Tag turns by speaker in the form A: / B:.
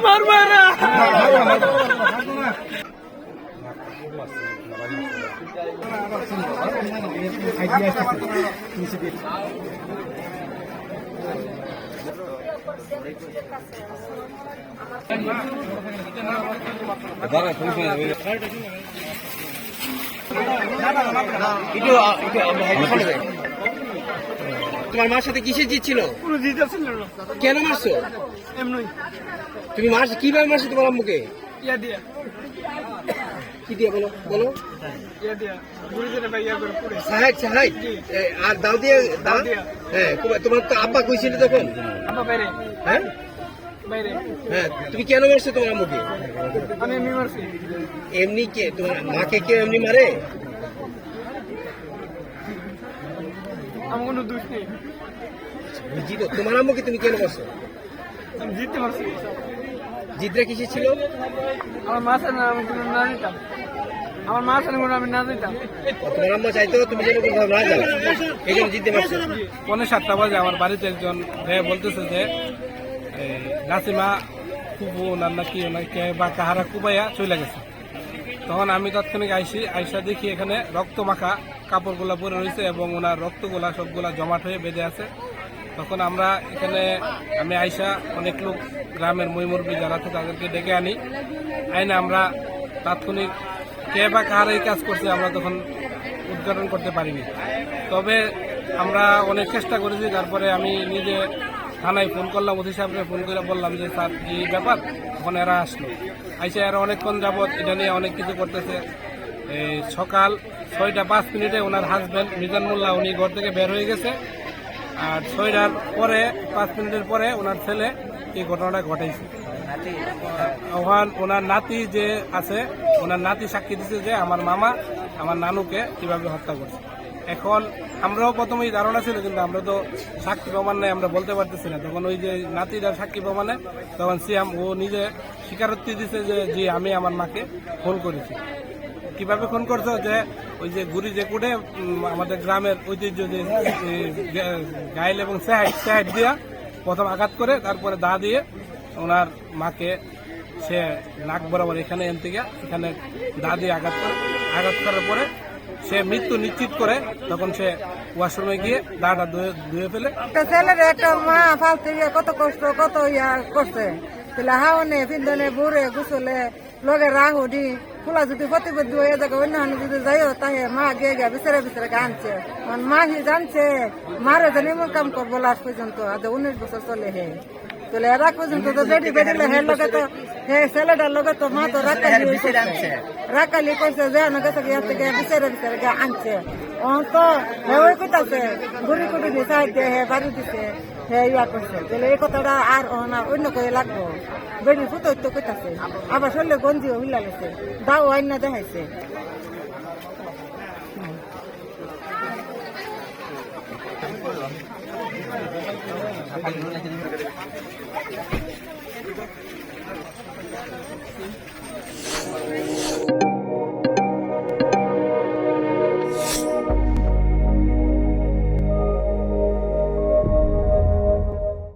A: মারবে না।
B: তোমার মার সাথে কিসের জিত ছিল?
A: কোনো জিতে ছিল না।
B: কেন মারছো?
A: এমনি
B: তুমি মারছো কিভাবে মারছো তোমার আম্মুকে?
A: ইয়া দিয়া
B: কি দিয়ে বলো বলো?
A: ইয়া দিয়া গুলি দিয়ে ভাই ইয়া করে পুরে
B: সাহায্য সাহায্য আর দাও দিয়ে দাও। হ্যাঁ তোমার তো আব্বা কইছিল তখন?
A: আব্বা বাইরে
B: হ্যাঁ
A: বাইরে।
B: হ্যাঁ তুমি কেন মারছো তোমার আম্মুকে?
A: আমি এমনি মারছি।
B: এমনি কে তোমার মাকে কেউ এমনি মারে?
A: আমার কোনো দোষ নেই।
B: বুঝি তো তোমার আম্মুকে তুমি কেন মারছো?
A: আমি জিততে পারছি।
B: জিতরা কিসে ছিল?
A: আমার মা ছাড়া আমি কোনো না যেতাম। আমার মা ছাড়া কোনো আমি না যেতাম।
B: তোমার আম্মা চাইতো তুমি যেন কোথাও না যাও, এই জন্য জিততে পারছো।
C: 7:45 বাজে আমার বাড়িতে একজন বলতেছে যে নাসিমা কুবু নাকি ওনাকে বা কাহারা কুবাইয়া চলে গেছে। তখন আমি তাৎক্ষণিক আইসা দেখি এখানে রক্ত মাখা কাপড়গুলা পরে রয়েছে এবং ওনার রক্তগুলা সবগুলা জমাট হয়ে বেঁধে আছে। তখন আমরা এখানে আমি আইসা অনেক লোক গ্রামের মুরব্বী যারা আছে তাদেরকে ডেকে আনি আইনে আমরা তাৎক্ষণিক কে বা কাহারা এই কাজ করছে আমরা তখন উদ্ঘাটন করতে পারিনি। তবে আমরা অনেক চেষ্টা করেছি। তারপরে আমি নিজে থানায় ফোন করলাম, ওসি সাহেবকে ফোন করে বললাম যে স্যার এই ব্যাপার। তখন এরা আসলো, আইসা এরা অনেকক্ষণ যাবৎ এটা নিয়ে অনেক কিছু করতেছে। এই সকাল 6:05 ওনার হাজব্যান্ড মিজান মোল্লা উনি ঘর থেকে বের হয়ে গেছে। আর 6টার পরে 5 মিনিটের পরে ওনার ছেলে এই ঘটনাটা ঘটাইছে। ওনার নাতি যে আছে ওনার নাতি সাক্ষী দিচ্ছে যে আমার মামা আমার নানুকে কিভাবে হত্যা করছে। এখন আমরাও প্রথমেই ধারণা ছিল, কিন্তু আমরা তো সাক্ষী প্রমাণ নেই, আমরা বলতে পারতেছি না। তখন ওই যে নাতিরা সাক্ষী প্রমাণে তখন সিয়াম ও নিজে স্বীকারোক্তি দিচ্ছে যে জি আমি আমার মাকে ফোন করেছি। কিভাবে ফোন করছো? যে ওই যে গুড়ি যে কুটে আমাদের গ্রামের ঐতিহ্য যে গাইল এবং স্যাহাইড দিয়া প্রথম আঘাত করে তারপরে দা দিয়ে ওনার মাকে সে নাক বরাবর এখানে এখানে দা দিয়ে আঘাত করার পরে সে মৃত্যু নিশ্চিত করে তখন সে ওয়াশরুমে গিয়ে দাটা ধুয়ে ফেলে।
D: একটা ছেলের একটা মা ফালতে গিয়ে কত কষ্ট কত ইয়া করছে, তাহলে হাওনে ফিন্দনে বুড়ে গুছলে লগে রাহুডি ফুলা যদি প্রতিবেদ হয়ে যাবে অন্য যদি যাইও তাহে মা গিয়ে গিয়ে বিচারে আনছে। মা হি জানছে মারে জানি এমন কাম করবো লাস্ট পর্যন্ত আজ 19 বছর চলে হে তাহলে এরা পর্যন্ত তো বেড়ি বেড়িলে হে লগে তো হে ছেলেটার লগে তো মা তো রাকালি করছে যে গেছে গিয়ে থেকে বিচারে গিয়ে আনছে। ও তো হে ওই কোথাছে গুড়ি কুড়ি দিয়ে সাইড দিয়ে হে বাড়ি দিছে হে ইয়া করছে। তাহলে এই কথাটা আর অন্য করে লাগবো। বেড়ি ফুটো তো কোথাছে আবার শরীরে গঞ্জিও হিলা গেছে, দাও আইন না দেখাইছে।
B: Thank you.